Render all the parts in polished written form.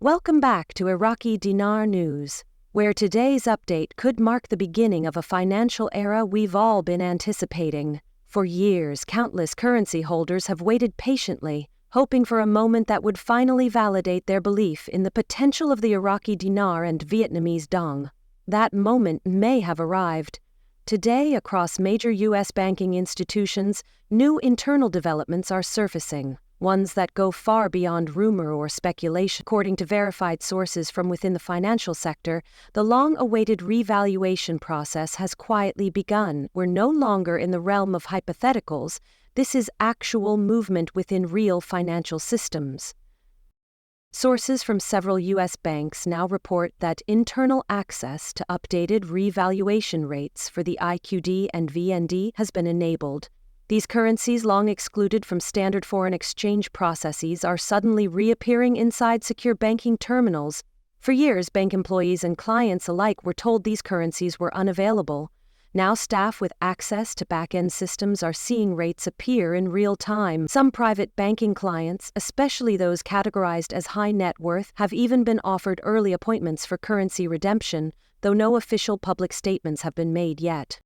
Welcome back to Iraqi Dinar News, where today's update could mark the beginning of a financial era we've all been anticipating. For years, countless currency holders have waited patiently, hoping for a moment that would finally validate their belief in the potential of the Iraqi dinar and Vietnamese dong. That moment may have arrived. Today, across major U.S. banking institutions, new internal developments are surfacing, ones that go far beyond rumor or speculation. According to verified sources from within the financial sector, the long-awaited revaluation process has quietly begun. We're no longer in the realm of hypotheticals. This is actual movement within real financial systems. Sources from several U.S. banks now report that internal access to updated revaluation rates for the IQD and VND has been enabled. These currencies, long excluded from standard foreign exchange processes, are suddenly reappearing inside secure banking terminals. For years, bank employees and clients alike were told these currencies were unavailable. Now staff with access to back-end systems are seeing rates appear in real time. Some private banking clients, especially those categorized as high net worth, have even been offered early appointments for currency redemption, though no official public statements have been made yet.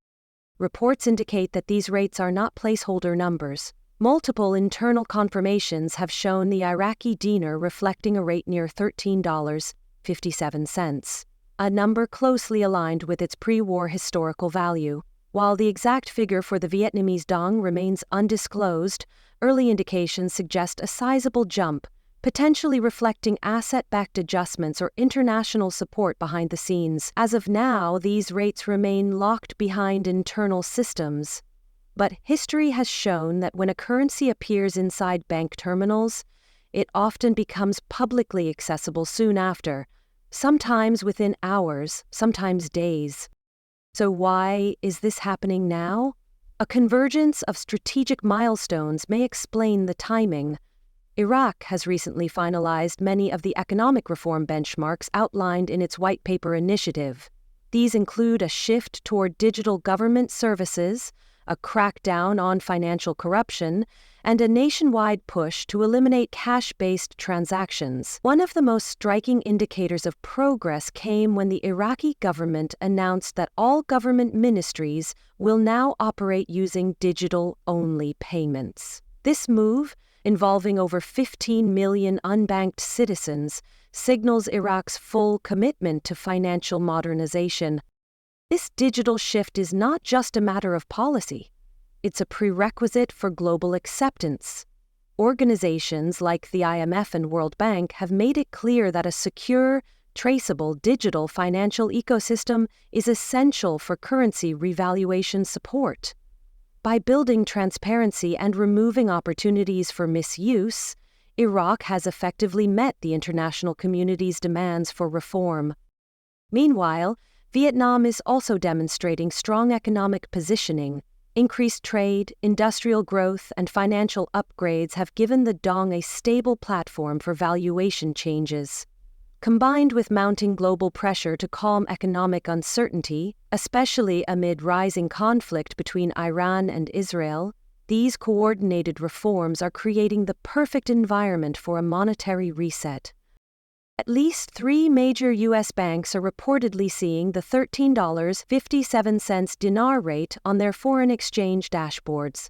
Reports indicate that these rates are not placeholder numbers. Multiple internal confirmations have shown the Iraqi dinar reflecting a rate near $13.57. A number closely aligned with its pre-war historical value. While the exact figure for the Vietnamese dong remains undisclosed, early indications suggest a sizable jump, potentially reflecting asset-backed adjustments or international support behind the scenes. As of now, these rates remain locked behind internal systems. But history has shown that when a currency appears inside bank terminals, it often becomes publicly accessible soon after, sometimes within hours, sometimes days. So why is this happening now? A convergence of strategic milestones may explain the timing. Iraq has recently finalized many of the economic reform benchmarks outlined in its white paper initiative. These include a shift toward digital government services, a crackdown on financial corruption, and a nationwide push to eliminate cash-based transactions. One of the most striking indicators of progress came when the Iraqi government announced that all government ministries will now operate using digital-only payments. This move, involving over 15 million unbanked citizens, signals Iraq's full commitment to financial modernization. This digital shift is not just a matter of policy. It's a prerequisite for global acceptance. Organizations like the IMF and World Bank have made it clear that a secure, traceable digital financial ecosystem is essential for currency revaluation support. By building transparency and removing opportunities for misuse, Iraq has effectively met the international community's demands for reform. Meanwhile, Vietnam is also demonstrating strong economic positioning. Increased trade, industrial growth, and financial upgrades have given the dong a stable platform for valuation changes. Combined with mounting global pressure to calm economic uncertainty, especially amid rising conflict between Iran and Israel, these coordinated reforms are creating the perfect environment for a monetary reset. At least 3 major U.S. banks are reportedly seeing the $13.57 dinar rate on their foreign exchange dashboards.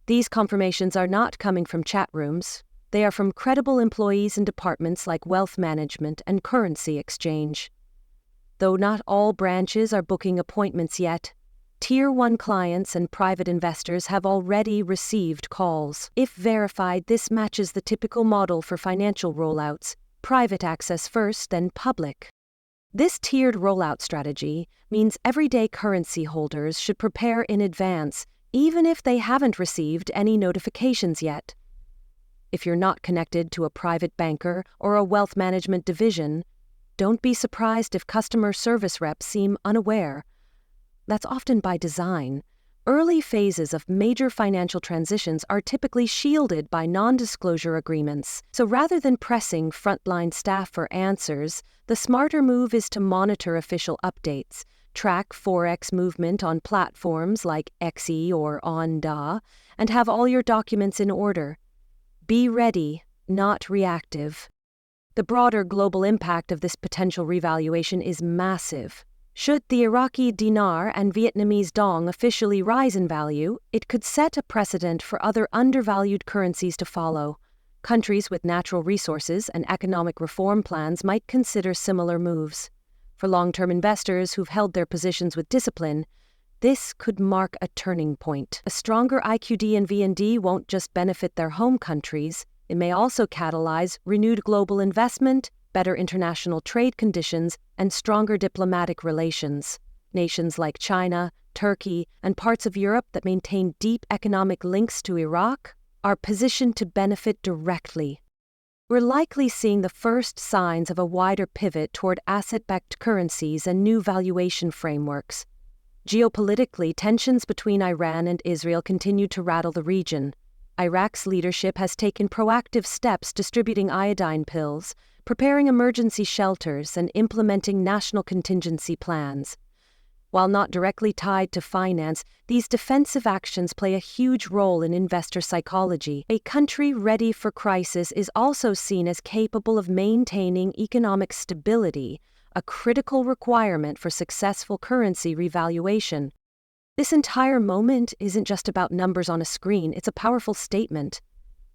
These confirmations are not coming from chat rooms. They are from credible employees in departments like wealth management and currency exchange. Though not all branches are booking appointments yet, Tier 1 clients and private investors have already received calls. If verified, this matches the typical model for financial rollouts: private access first, then public. This tiered rollout strategy means everyday currency holders should prepare in advance, even if they haven't received any notifications yet. If you're not connected to a private banker or a wealth management division, don't be surprised if customer service reps seem unaware. That's often by design. Early phases of major financial transitions are typically shielded by non-disclosure agreements, so rather than pressing frontline staff for answers, the smarter move is to monitor official updates, track Forex movement on platforms like XE or OnDa, and have all your documents in order. Be ready, not reactive. The broader global impact of this potential revaluation is massive. Should the Iraqi dinar and Vietnamese dong officially rise in value, it could set a precedent for other undervalued currencies to follow. Countries with natural resources and economic reform plans might consider similar moves. For long-term investors who've held their positions with discipline, this could mark a turning point. A stronger IQD and VND won't just benefit their home countries, it may also catalyze renewed global investment, better international trade conditions, and stronger diplomatic relations. Nations like China, Turkey, and parts of Europe that maintain deep economic links to Iraq are positioned to benefit directly. We're likely seeing the first signs of a wider pivot toward asset-backed currencies and new valuation frameworks. Geopolitically, tensions between Iran and Israel continue to rattle the region. Iraq's leadership has taken proactive steps distributing iodine pills, preparing emergency shelters, and implementing national contingency plans. While not directly tied to finance, these defensive actions play a huge role in investor psychology. A country ready for crisis is also seen as capable of maintaining economic stability, a critical requirement for successful currency revaluation. This entire moment isn't just about numbers on a screen, it's a powerful statement.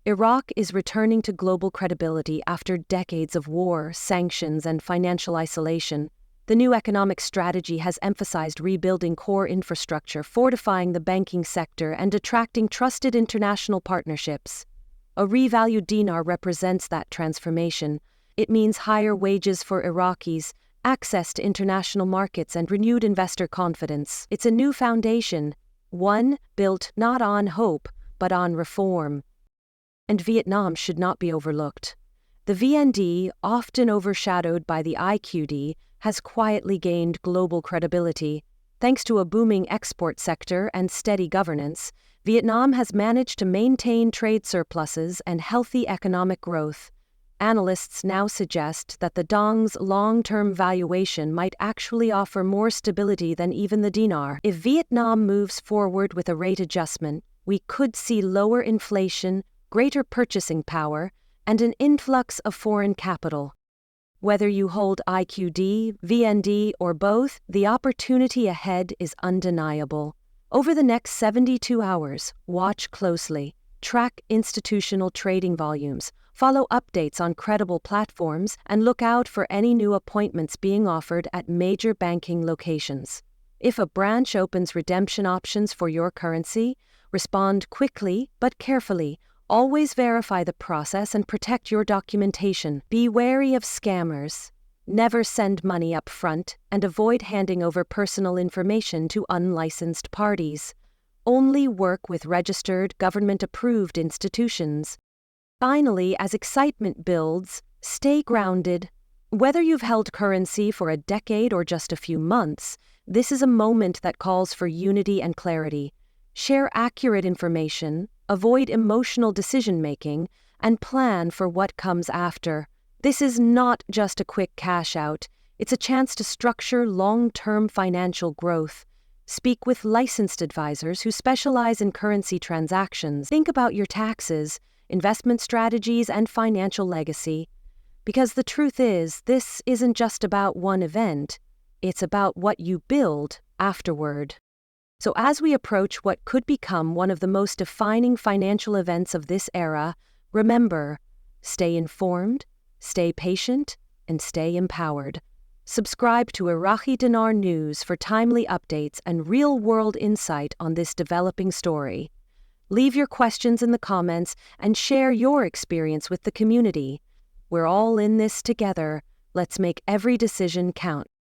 Iraq is returning to global credibility after decades of war, sanctions, and financial isolation. The new economic strategy has emphasized rebuilding core infrastructure, fortifying the banking sector, and attracting trusted international partnerships. A revalued dinar represents that transformation. It means higher wages for Iraqis, access to international markets, and renewed investor confidence. It's a new foundation, one built not on hope, but on reform. And Vietnam should not be overlooked. The VND, often overshadowed by the IQD, has quietly gained global credibility. Thanks to a booming export sector and steady governance, Vietnam has managed to maintain trade surpluses and healthy economic growth. Analysts now suggest that the dong's long-term valuation might actually offer more stability than even the dinar. If Vietnam moves forward with a rate adjustment, we could see lower inflation, greater purchasing power, and an influx of foreign capital. Whether you hold IQD, VND, or both, the opportunity ahead is undeniable. Over the next 72 hours, watch closely, track institutional trading volumes, follow updates on credible platforms, and look out for any new appointments being offered at major banking locations. If a branch opens redemption options for your currency, respond quickly but carefully. Always verify the process and protect your documentation. Be wary of scammers. Never send money up front and avoid handing over personal information to unlicensed parties. Only work with registered, government-approved institutions. Finally, as excitement builds, stay grounded. Whether you've held currency for a decade or just a few months, this is a moment that calls for unity and clarity. Share accurate information, avoid emotional decision-making, and plan for what comes after. This is not just a quick cash-out, it's a chance to structure long-term financial growth. Speak with licensed advisors who specialize in currency transactions. Think about your taxes, investment strategies, and financial legacy. Because the truth is, this isn't just about one event, it's about what you build afterward. So as we approach what could become one of the most defining financial events of this era, remember, stay informed, stay patient, and stay empowered. Subscribe to Iraqi Dinar News for timely updates and real-world insight on this developing story. Leave your questions in the comments and share your experience with the community. We're all in this together. Let's make every decision count.